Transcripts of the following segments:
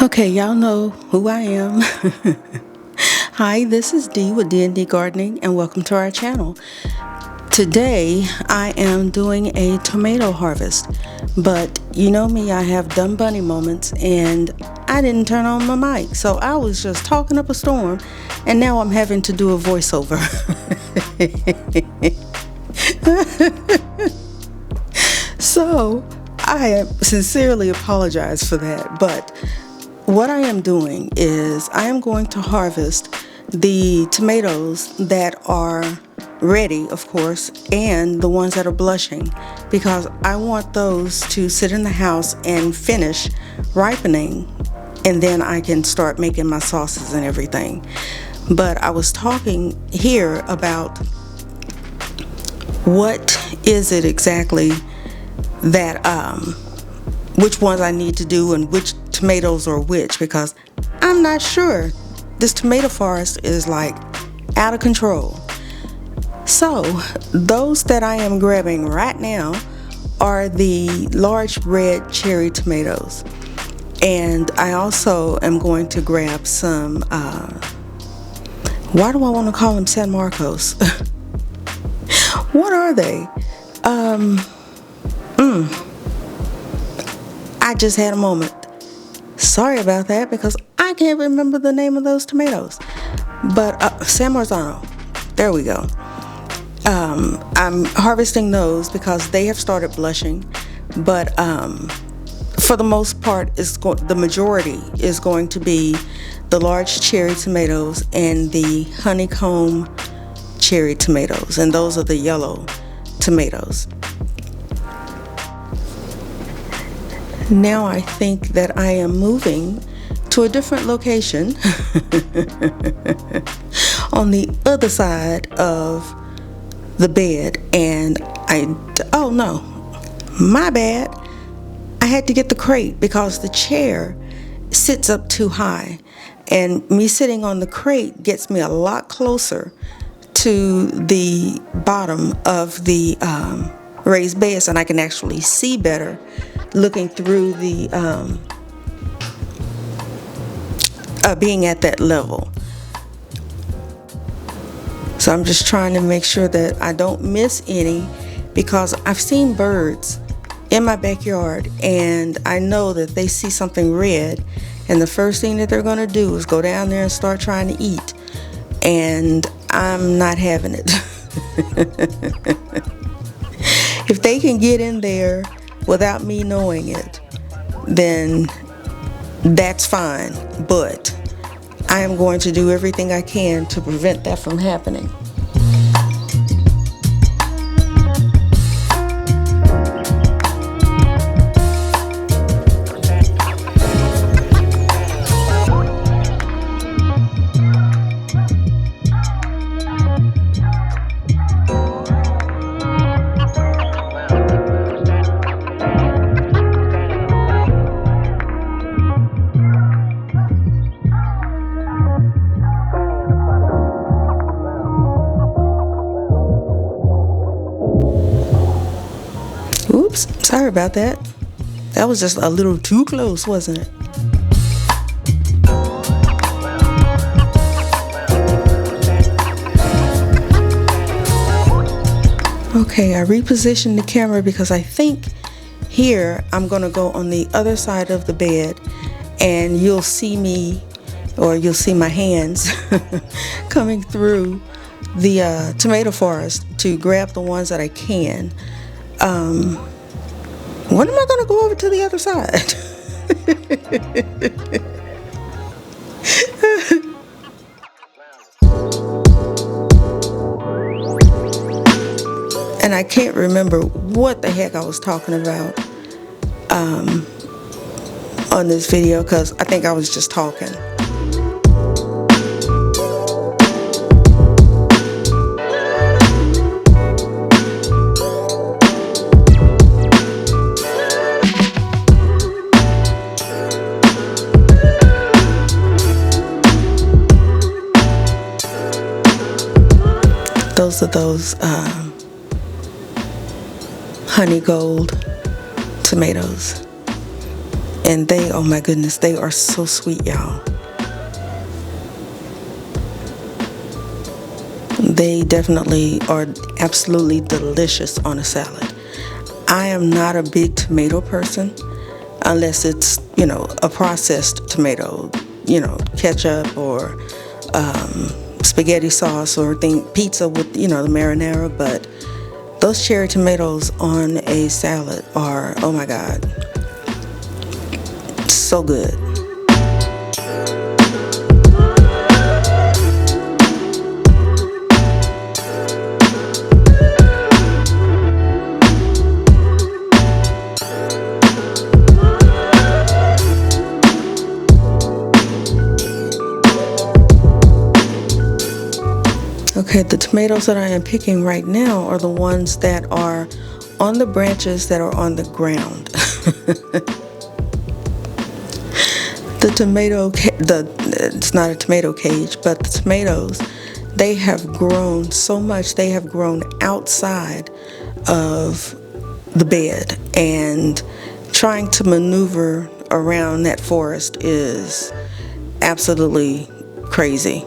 Okay, y'all know who I am. Hi, this is Dee with danddgardening, and welcome to our channel. Today, I am doing a tomato harvest, but you know me, I have dumb bunny moments, and I didn't turn on my mic, so I was just talking up a storm, and now I'm having to do a voiceover. So, I sincerely apologize for that, but what I am doing is I am going to harvest the tomatoes that are ready, of course, and the ones that are blushing, because I want those to sit in the house and finish ripening, and then I can start making my sauces and everything. But I was talking here about what is it exactly that which ones I need to do and which tomatoes are which, because I'm not sure. This tomato forest is like out of control. So those that I am grabbing right now are the large red cherry tomatoes, and I also am going to grab some why do I want to call them San Marcos? What are they? I just had a moment. Sorry about that, because I can't remember the name of those tomatoes. But San Marzano, there we go. I'm harvesting those because they have started blushing, but for the most part, the majority is going to be the large cherry tomatoes and the honeycomb cherry tomatoes, and those are the yellow tomatoes. Now I think that I am moving to a different location on the other side of the bed, and oh no, my bad. I had to get the crate because the chair sits up too high, and me sitting on the crate gets me a lot closer to the bottom of the raised beds, and I can actually see better looking through the being at that level. So I'm just trying to make sure that I don't miss any, because I've seen birds in my backyard and I know that they see something red, and the first thing that they're going to do is go down there and start trying to eat, and I'm not having it. If they can get in there without me knowing it, then that's fine, but I am going to do everything I can to prevent that from happening. Oops, sorry about that. That was just a little too close, wasn't it? Okay, I repositioned the camera because I think here I'm going to go on the other side of the bed, and you'll see me, or you'll see my hands coming through the tomato forest to grab the ones that I can. When am I going to go over to the other side? And I can't remember what the heck I was talking about on this video, because I think I was just talking. Those are those honey gold tomatoes, And they, oh my goodness, they are so sweet, y'all. They definitely are absolutely delicious on a salad. I am not a big tomato person unless it's, a processed tomato, ketchup or spaghetti sauce or pizza with, the marinara. But those cherry tomatoes on a salad are, oh my God, so good. Okay, the tomatoes that I am picking right now are the ones that are on the branches that are on the ground. It's not a tomato cage, but the tomatoes, they have grown so much. They have grown outside of the bed, and trying to maneuver around that forest is absolutely crazy.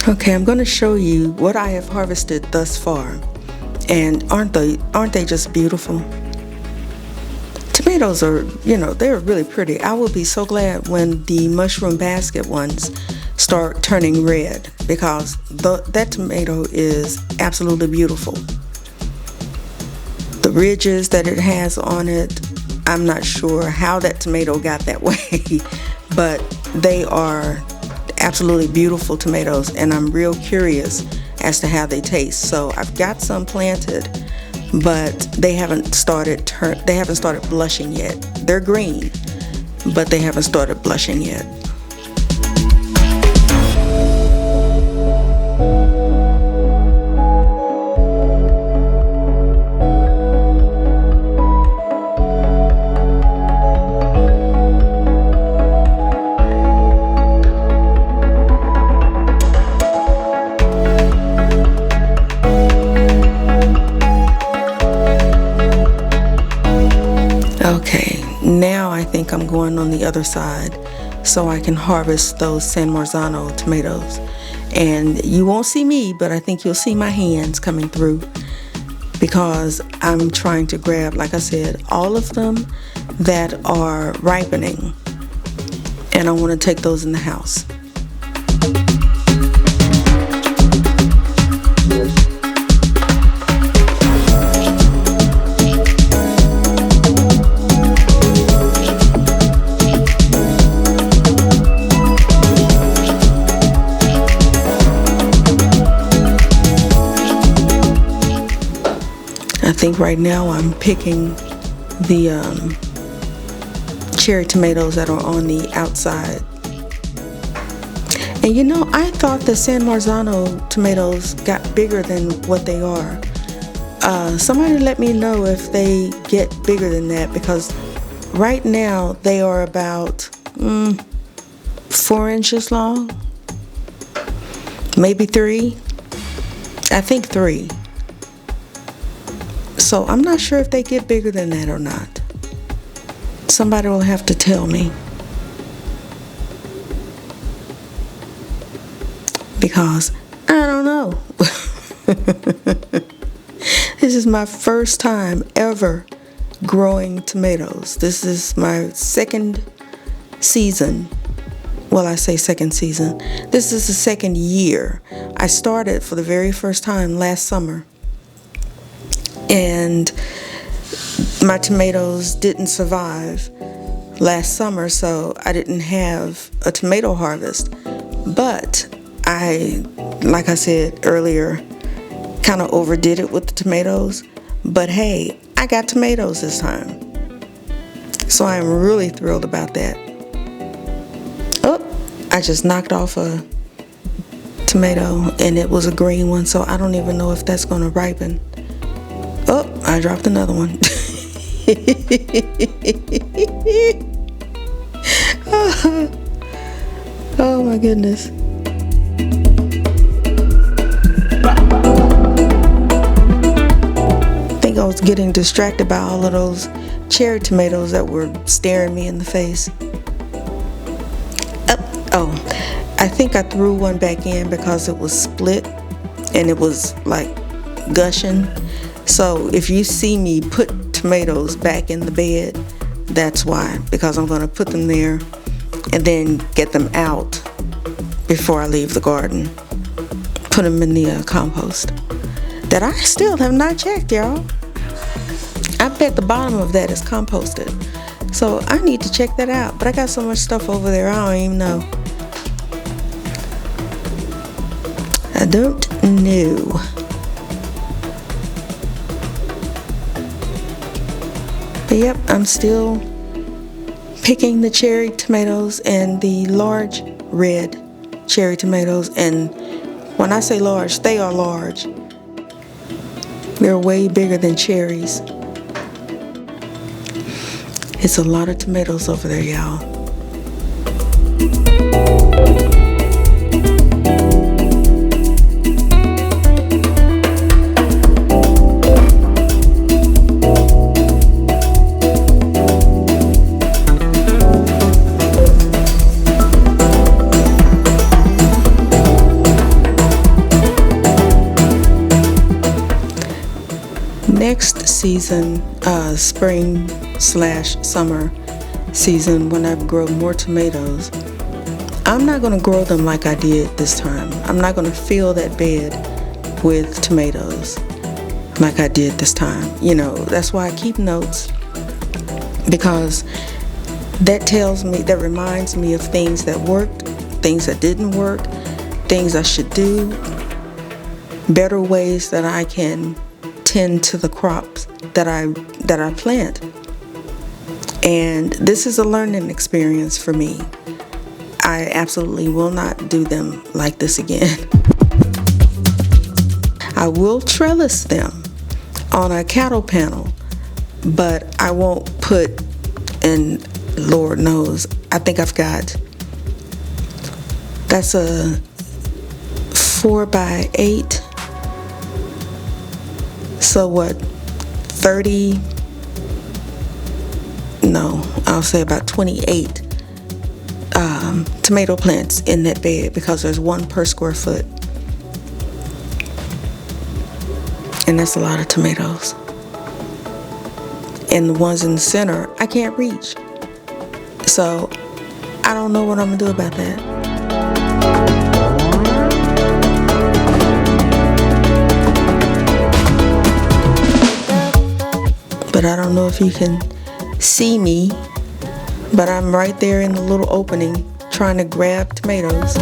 Okay, I'm going to show you what I have harvested thus far, and aren't they just beautiful? Tomatoes are, they're really pretty. I will be so glad when the mushroom basket ones start turning red, because that tomato is absolutely beautiful. The ridges that it has on it, I'm not sure how that tomato got that way, but they are absolutely beautiful tomatoes, and I'm real curious as to how they taste. So I've got some planted, but they haven't started blushing yet. They're green, but they haven't started blushing yet. Okay, now I think I'm going on the other side so I can harvest those San Marzano tomatoes. And you won't see me, but I think you'll see my hands coming through, because I'm trying to grab, like I said, all of them that are ripening, and I want to take those in the house. I think right now I'm picking the cherry tomatoes that are on the outside. And I thought the San Marzano tomatoes got bigger than what they are. Somebody let me know if they get bigger than that, because right now they are about 4 inches long, maybe 3. I think 3. So I'm not sure if they get bigger than that or not. Somebody will have to tell me, because I don't know. This is my first time ever growing tomatoes. This is my second season well, I say second season. This is the second year. I started for the very first time last summer. And my tomatoes didn't survive last summer, so I didn't have a tomato harvest. But like I said earlier, kind of overdid it with the tomatoes. But hey, I got tomatoes this time. So I'm really thrilled about that. Oh, I just knocked off a tomato and it was a green one, so I don't even know if that's going to ripen. Oh, I dropped another one. Oh my goodness. I think I was getting distracted by all of those cherry tomatoes that were staring me in the face. Oh, I think I threw one back in because it was split and it was like gushing. So if you see me put tomatoes back in the bed, that's why, because I'm going to put them there and then get them out before I leave the garden. Put them in the compost that I still have not checked, y'all. I bet the bottom of that is composted. So I need to check that out. But I got so much stuff over there, I don't even know. I don't know. But yep, I'm still picking the cherry tomatoes and the large red cherry tomatoes. And when I say large, they are large. They're way bigger than cherries. It's a lot of tomatoes over there, y'all. Next season, spring/summer season, when I grow more tomatoes, I'm not going to grow them like I did this time. I'm not going to fill that bed with tomatoes like I did this time. You know, that's why I keep notes, because that reminds me of things that worked, things that didn't work, things I should do, better ways that I can tend to the crops that I plant. And this is a learning experience for me. I absolutely will not do them like this again. I will trellis them on a cattle panel, but I won't put, and Lord knows, I think I've got, that's a 4x8. So what, 30, no, I'll say about 28 tomato plants in that bed, because there's one per square foot. And that's a lot of tomatoes. And the ones in the center, I can't reach. So I don't know what I'm gonna do about that. But I don't know if you can see me, but I'm right there in the little opening trying to grab tomatoes.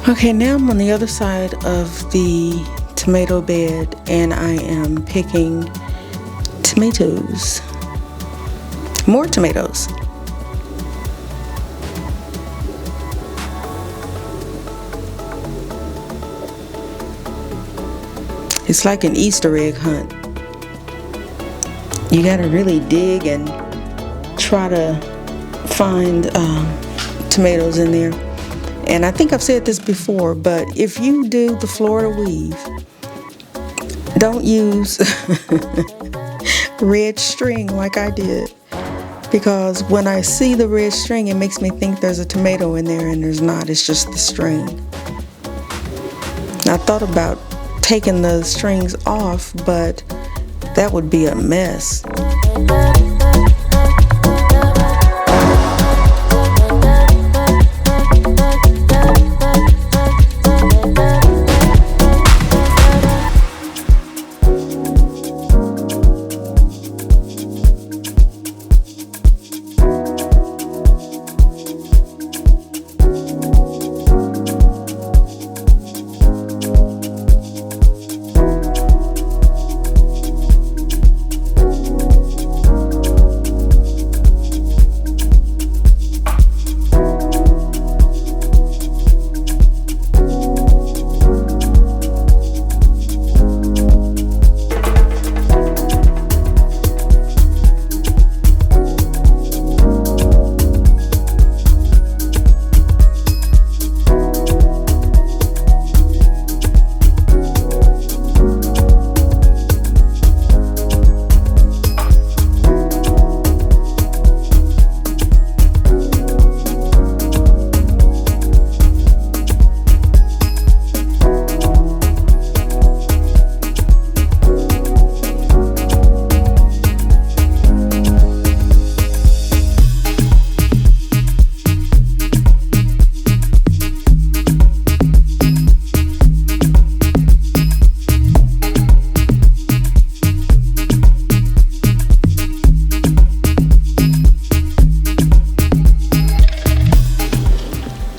Okay, now I'm on the other side of the tomato bed and I am picking tomatoes. More tomatoes. It's like an Easter egg hunt. You gotta really dig and try to find tomatoes in there. And I think I've said this before, but if you do the Florida weave, don't use red string like I did, because when I see the red string, it makes me think there's a tomato in there, and there's not. It's just the string. I thought about taking the strings off, but that would be a mess.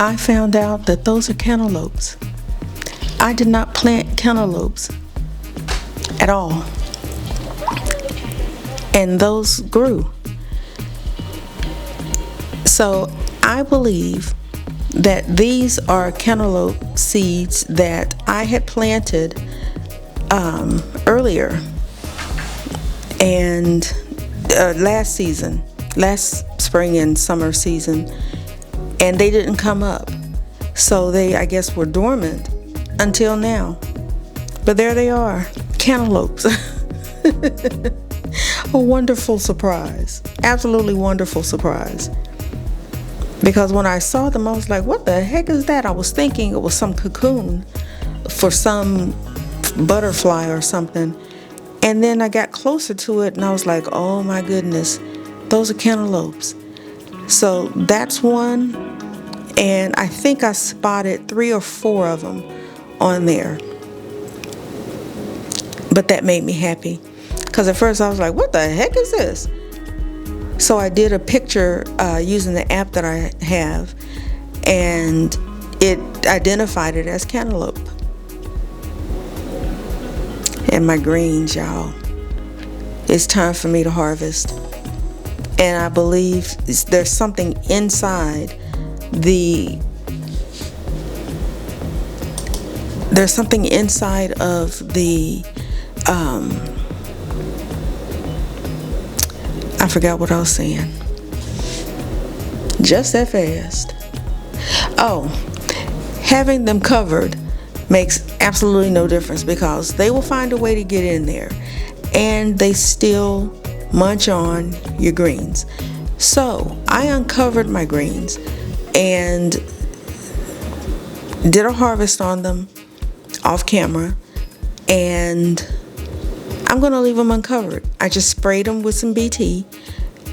I found out that those are cantaloupes. I did not plant cantaloupes at all, and those grew. So I believe that these are cantaloupe seeds that I had planted earlier and last spring and summer season, and they didn't come up. So they, I guess, were dormant until now. But there they are, cantaloupes. A wonderful surprise, absolutely wonderful surprise. Because when I saw them, I was like, what the heck is that? I was thinking it was some cocoon for some butterfly or something. And then I got closer to it and I was like, oh my goodness, those are cantaloupes. So that's one, and I think I spotted 3 or 4 of them on there. But that made me happy, because at first I was like, what the heck is this? So I did a picture using the app that I have, and it identified it as cantaloupe. And my greens, y'all, it's time for me to harvest. And I believe there's something inside of the I forgot what I was saying. Just that fast. Oh, having them covered makes absolutely no difference, because they will find a way to get in there, and they still munch on your greens. So I uncovered my greens and did a harvest on them off camera, and I'm going to leave them uncovered. I just sprayed them with some BT,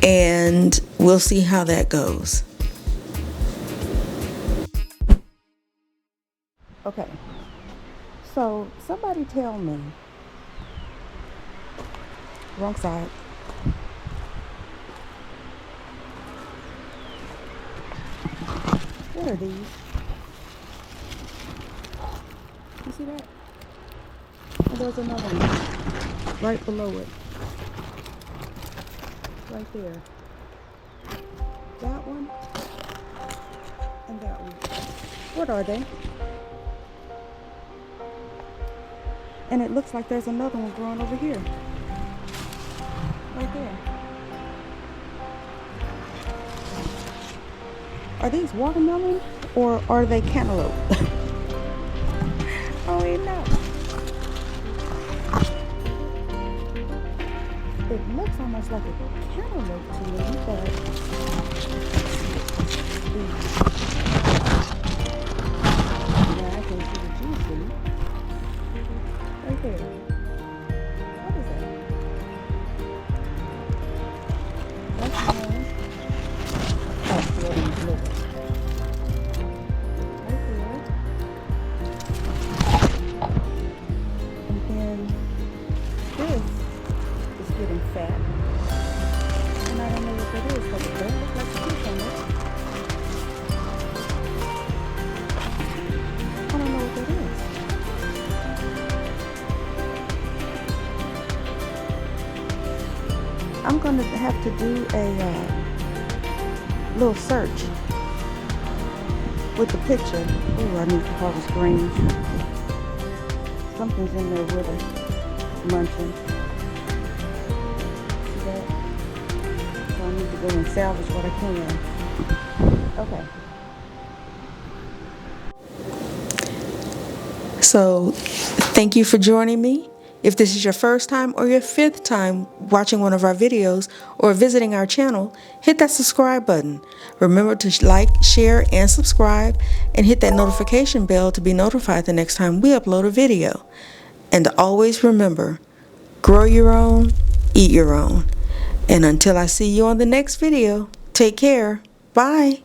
and we'll see how that goes. Okay, so somebody tell me, wrong side. What are these? You see that? And there's another one right below it. Right there. That one and that one. What are they? And it looks like there's another one growing over here. Right there. Are these watermelon or are they cantaloupe? Oh, wait, no. It looks almost like a cantaloupe to me, but yeah, I can see the juice in it. Right there. What is that? That's one. Oh, what is it? Right there. And then this is getting fat. And I don't know what that is, but it does look like a cucumber. I don't know what that is. I'm going to have to do a little search with the picture. Oh, I need to harvest greens. Something's in there with it, munching. See that? So I need to go and salvage what I can. Okay. So, thank you for joining me. If this is your first time or your 5th time watching one of our videos or visiting our channel, hit that subscribe button. Remember to like, share, and subscribe, and hit that notification bell to be notified the next time we upload a video. And always remember, grow your own, eat your own. And until I see you on the next video, take care. Bye.